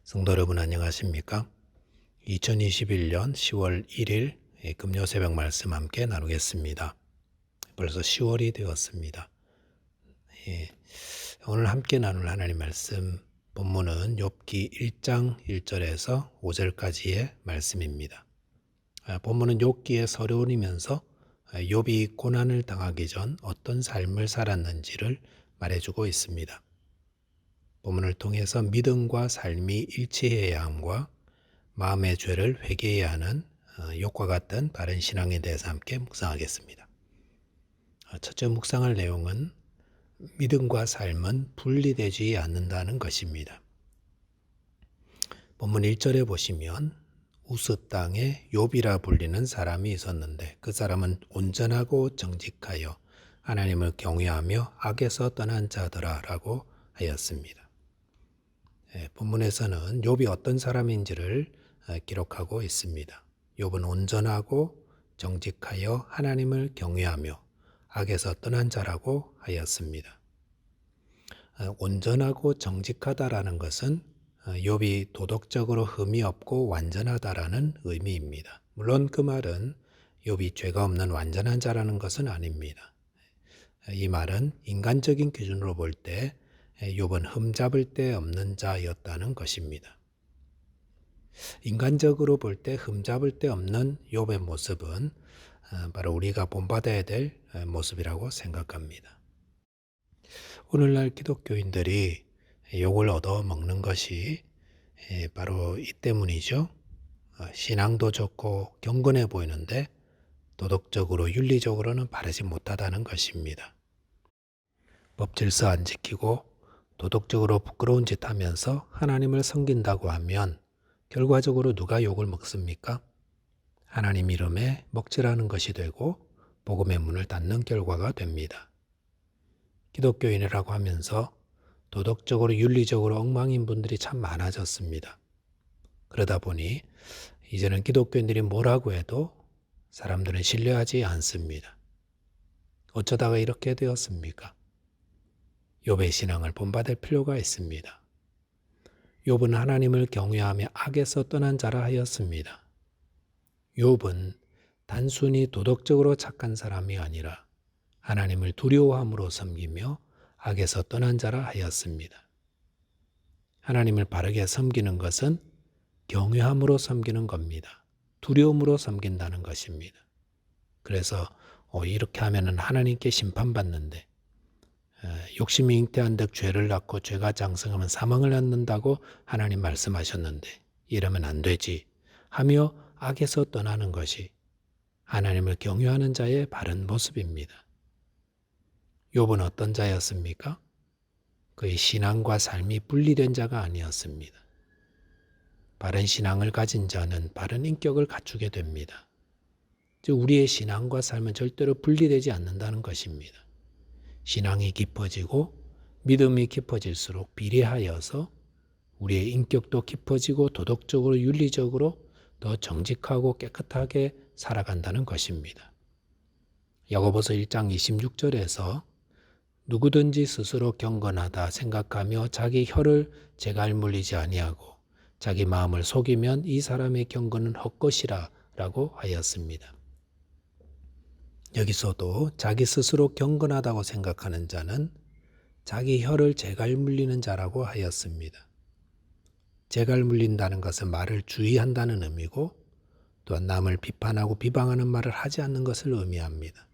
성도 여러분 안녕하십니까? 2021년 10월 1일 금요 새벽 말씀 함께 나누겠습니다. 벌써 10월이 되었습니다. 오늘 함께 나눌 하나님 말씀 본문은 욥기 1장 1절에서 5절까지의 말씀입니다. 본문은 욥기의 서론이면서 욥이 고난을 당하기 전 어떤 삶을 살았는지를 말해주고 있습니다. 본문을 통해서 믿음과 삶이 일치해야 함과 마음의 죄를 회개해야 하는 욥과 같은 바른 신앙에 대해서 함께 묵상하겠습니다. 첫째 묵상할 내용은 믿음과 삶은 분리되지 않는다는 것입니다. 본문 1절에 보시면 우스 땅에 욥이라 불리는 사람이 있었는데 그 사람은 온전하고 정직하여 하나님을 경외하며 악에서 떠난 자더라 라고 하였습니다. 본문에서는 욥이 어떤 사람인지를 기록하고 있습니다. 욥은 온전하고 정직하여 하나님을 경외하며 악에서 떠난 자라고 하였습니다. 온전하고 정직하다라는 것은 욥이 도덕적으로 흠이 없고 완전하다라는 의미입니다. 물론 그 말은 욥이 죄가 없는 완전한 자라는 것은 아닙니다. 이 말은 인간적인 기준으로 볼 때 욥은 흠잡을 데 없는 자였다는 것입니다. 인간적으로 볼 때 흠잡을 데 없는 욥의 모습은 바로 우리가 본받아야 될 모습이라고 생각합니다. 오늘날 기독교인들이 욕을 얻어먹는 것이 바로 이 때문이죠. 신앙도 좋고 경건해 보이는데 도덕적으로 윤리적으로는 바르지 못하다는 것입니다. 법질서 안 지키고 도덕적으로 부끄러운 짓 하면서 하나님을 섬긴다고 하면 결과적으로 누가 욕을 먹습니까? 하나님 이름에 먹칠하는 것이 되고 복음의 문을 닫는 결과가 됩니다. 기독교인이라고 하면서 도덕적으로 윤리적으로 엉망인 분들이 참 많아졌습니다. 그러다 보니 이제는 기독교인들이 뭐라고 해도 사람들은 신뢰하지 않습니다. 어쩌다가 이렇게 되었습니까? 욥의 신앙을 본받을 필요가 있습니다. 욥은 하나님을 경외하며 악에서 떠난 자라 하였습니다. 욥은 단순히 도덕적으로 착한 사람이 아니라 하나님을 두려워함으로 섬기며 악에서 떠난 자라 하였습니다. 하나님을 바르게 섬기는 것은 경외함으로 섬기는 겁니다. 두려움으로 섬긴다는 것입니다. 그래서 이렇게 하면 하나님께 심판받는데 욕심이 잉태한 듯 죄를 낳고 죄가 장성하면 사망을 낳는다고 하나님 말씀하셨는데 이러면 안 되지 하며 악에서 떠나는 것이 하나님을 경외하는 자의 바른 모습입니다. 욥은 어떤 자였습니까? 그의 신앙과 삶이 분리된 자가 아니었습니다. 바른 신앙을 가진 자는 바른 인격을 갖추게 됩니다. 즉 우리의 신앙과 삶은 절대로 분리되지 않는다는 것입니다. 신앙이 깊어지고 믿음이 깊어질수록 비례하여서 우리의 인격도 깊어지고 도덕적으로 윤리적으로 더 정직하고 깨끗하게 살아간다는 것입니다. 야고보서 1장 26절에서 누구든지 스스로 경건하다 생각하며 자기 혀를 재갈 물리지 아니하고 자기 마음을 속이면 이 사람의 경건은 헛것이라 라고 하였습니다. 여기서도 자기 스스로 경건하다고 생각하는 자는 자기 혀를 재갈 물리는 자라고 하였습니다. 재갈 물린다는 것은 말을 주의한다는 의미고 또한 남을 비판하고 비방하는 말을 하지 않는 것을 의미합니다.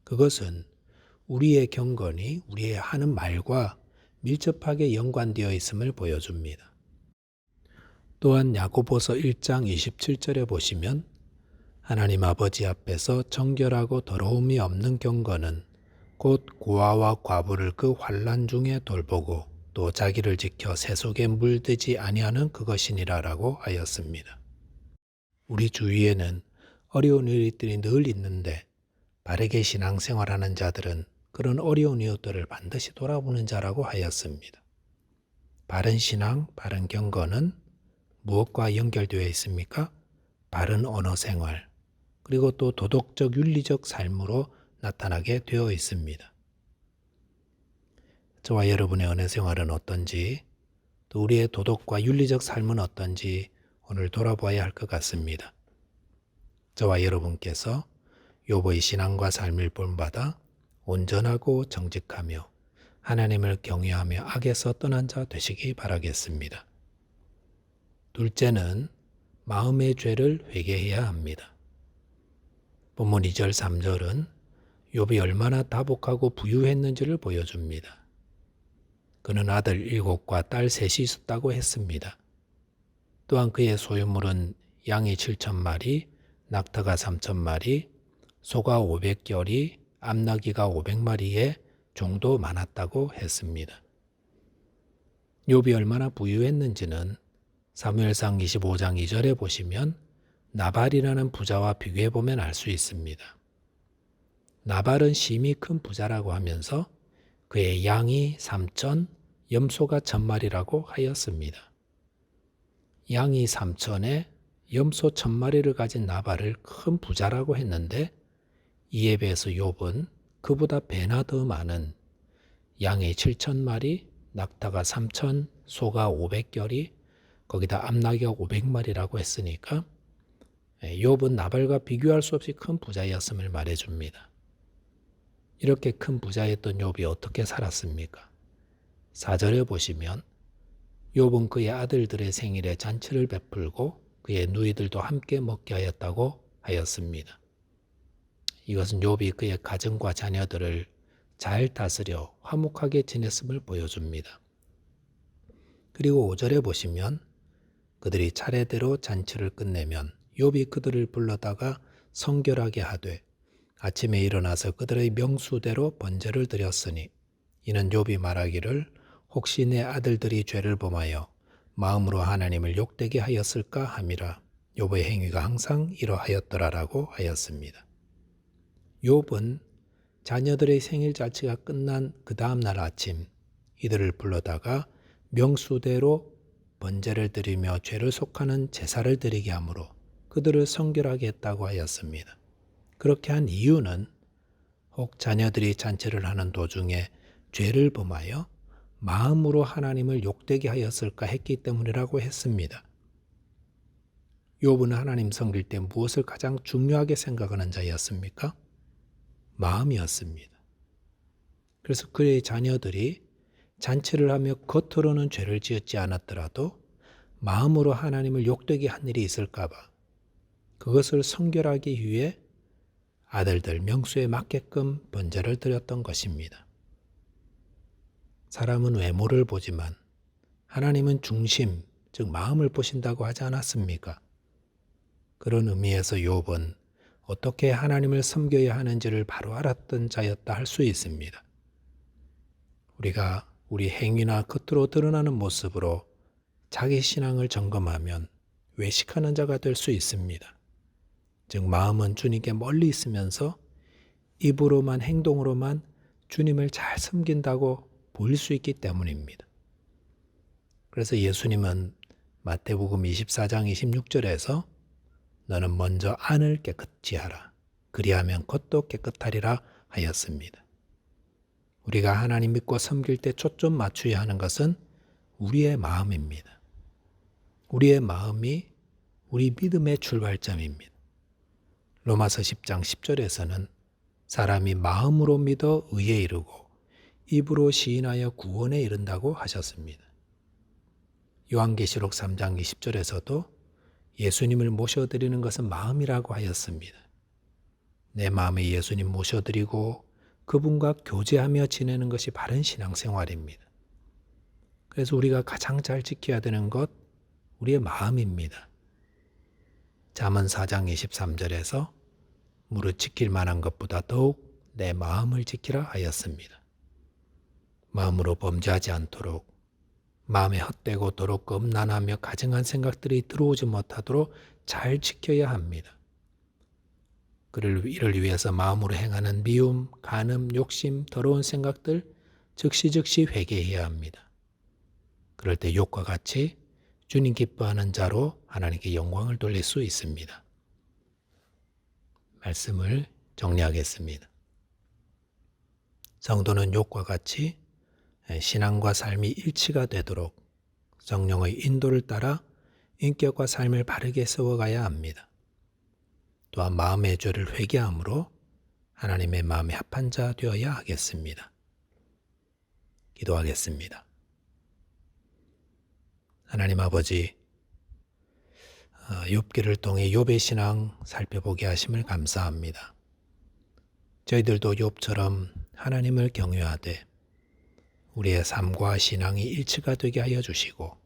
그것은 우리의 경건이 우리의 하는 말과 밀접하게 연관되어 있음을 보여줍니다. 또한 야고보서 1장 27절에 보시면 하나님 아버지 앞에서 정결하고 더러움이 없는 경건은 곧 고아와 과부를 그 환난 중에 돌보고 또 자기를 지켜 새 속에 물들지 아니하는 그것이니라 라고 하였습니다. 우리 주위에는 어려운 일들이 늘 있는데 바르게 신앙생활하는 자들은 그런 어려운 이웃들을 반드시 돌아보는 자라고 하였습니다. 바른 신앙, 바른 경건은 무엇과 연결되어 있습니까? 바른 언어 생활, 그리고 또 도덕적 윤리적 삶으로 나타나게 되어 있습니다. 저와 여러분의 은혜 생활은 어떤지 또 우리의 도덕과 윤리적 삶은 어떤지 오늘 돌아보아야 할 것 같습니다. 저와 여러분께서 욥의 신앙과 삶을 본받아 온전하고 정직하며 하나님을 경외하며 악에서 떠난 자 되시기 바라겠습니다. 둘째는 마음의 죄를 회개해야 합니다. 본문 2절 3절은 욥이 얼마나 다복하고 부유했는지를 보여줍니다. 그는 아들 7과 딸 3이 있었다고 했습니다. 또한 그의 소유물은 양이 7,000마리, 낙타가 3,000마리, 소가 500결이, 암나귀가 500마리에 종도 많았다고 했습니다. 욥이 얼마나 부유했는지는 사무엘상 25장 2절에 보시면 나발이라는 부자와 비교해 보면 알 수 있습니다. 나발은 심히 큰 부자라고 하면서 그의 양이 3,000, 염소가 1,000마리라고 하였습니다. 양이 3,000에 염소 1,000마리를 가진 나발을 큰 부자라고 했는데 이에 비해서 욥은 그보다 배나 더 많은 양이 7,000마리, 낙타가 3,000, 소가 500결이, 거기다 암나귀가 500마리라고 했으니까 욥은 나발과 비교할 수 없이 큰 부자였음을 말해줍니다. 이렇게 큰 부자였던 욥이 어떻게 살았습니까? 4절에 보시면 욥은 그의 아들들의 생일에 잔치를 베풀고 그의 누이들도 함께 먹게 하였다고 하였습니다. 이것은 욥이 그의 가정과 자녀들을 잘 다스려 화목하게 지냈음을 보여줍니다. 그리고 5절에 보시면 그들이 차례대로 잔치를 끝내면 욥이 그들을 불러다가 성결하게 하되 아침에 일어나서 그들의 명수대로 번제를 드렸으니 이는 욥이 말하기를 혹시 내 아들들이 죄를 범하여 마음으로 하나님을 욕되게 하였을까 함이라. 욥의 행위가 항상 이러하였더라라고 하였습니다. 욥은 자녀들의 생일 잔치가 끝난 그 다음 날 아침 이들을 불러다가 명수대로 번제를 드리며 죄를 속하는 제사를 드리게 하므로 그들을 성결하게 했다고 하였습니다. 그렇게 한 이유는 혹 자녀들이 잔치를 하는 도중에 죄를 범하여 마음으로 하나님을 욕되게 하였을까 했기 때문이라고 했습니다. 욥은 하나님 섬길 때 무엇을 가장 중요하게 생각하는 자였습니까? 마음이었습니다. 그래서 그의 자녀들이 잔치를 하며 겉으로는 죄를 지었지 않았더라도 마음으로 하나님을 욕되게 한 일이 있을까 봐 그것을 성결하기 위해 아들들 명수에 맞게끔 번제를 드렸던 것입니다. 사람은 외모를 보지만 하나님은 중심, 즉 마음을 보신다고 하지 않았습니까? 그런 의미에서 욥은 어떻게 하나님을 섬겨야 하는지를 바로 알았던 자였다 할 수 있습니다. 우리가 우리 행위나 겉으로 드러나는 모습으로 자기 신앙을 점검하면 외식하는 자가 될 수 있습니다. 즉 마음은 주님께 멀리 있으면서 입으로만 행동으로만 주님을 잘 섬긴다고 보일 수 있기 때문입니다. 그래서 예수님은 마태복음 24장 26절에서 너는 먼저 안을 깨끗이 하라. 그리하면 겉도 깨끗하리라 하였습니다. 우리가 하나님 믿고 섬길 때 초점 맞춰야 하는 것은 우리의 마음입니다. 우리의 마음이 우리 믿음의 출발점입니다. 로마서 10장 10절에서는 사람이 마음으로 믿어 의에 이르고 입으로 시인하여 구원에 이른다고 하셨습니다. 요한계시록 3장 20절에서도 예수님을 모셔드리는 것은 마음이라고 하였습니다. 내 마음에 예수님 모셔드리고 그분과 교제하며 지내는 것이 바른 신앙생활입니다. 그래서 우리가 가장 잘 지켜야 되는 것, 우리의 마음입니다. 잠언 4장 23절에서 무릇 지킬 만한 것보다 더욱 내 마음을 지키라 하였습니다. 마음으로 범죄하지 않도록, 마음에 헛되고 더럽고 음란하며 가증한 생각들이 들어오지 못하도록 잘 지켜야 합니다. 이를 위해서 마음으로 행하는 미움, 간음, 욕심, 더러운 생각들 즉시 회개해야 합니다. 그럴 때 욥과 같이 주님 기뻐하는 자로 하나님께 영광을 돌릴 수 있습니다. 말씀을 정리하겠습니다. 성도는 욥과 같이 신앙과 삶이 일치가 되도록 성령의 인도를 따라 인격과 삶을 바르게 세워가야 합니다. 또한 마음의 죄를 회개함으로 하나님의 마음에 합한 자 되어야 하겠습니다. 기도하겠습니다. 하나님 아버지, 욥기를 통해 욥의 신앙 살펴보게 하심을 감사합니다. 저희들도 욥처럼 하나님을 경외하되 우리의 삶과 신앙이 일치가 되게 하여 주시고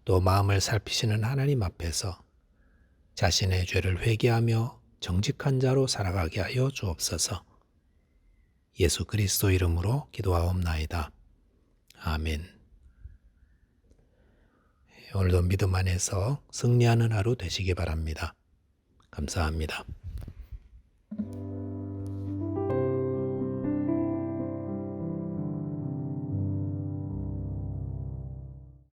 또 마음을 살피시는 하나님 앞에서 자신의 죄를 회개하며 정직한 자로 살아가게 하여 주옵소서. 예수 그리스도 이름으로 기도하옵나이다. 아멘. 오늘도 믿음 안에서 승리하는 하루 되시기 바랍니다. 감사합니다.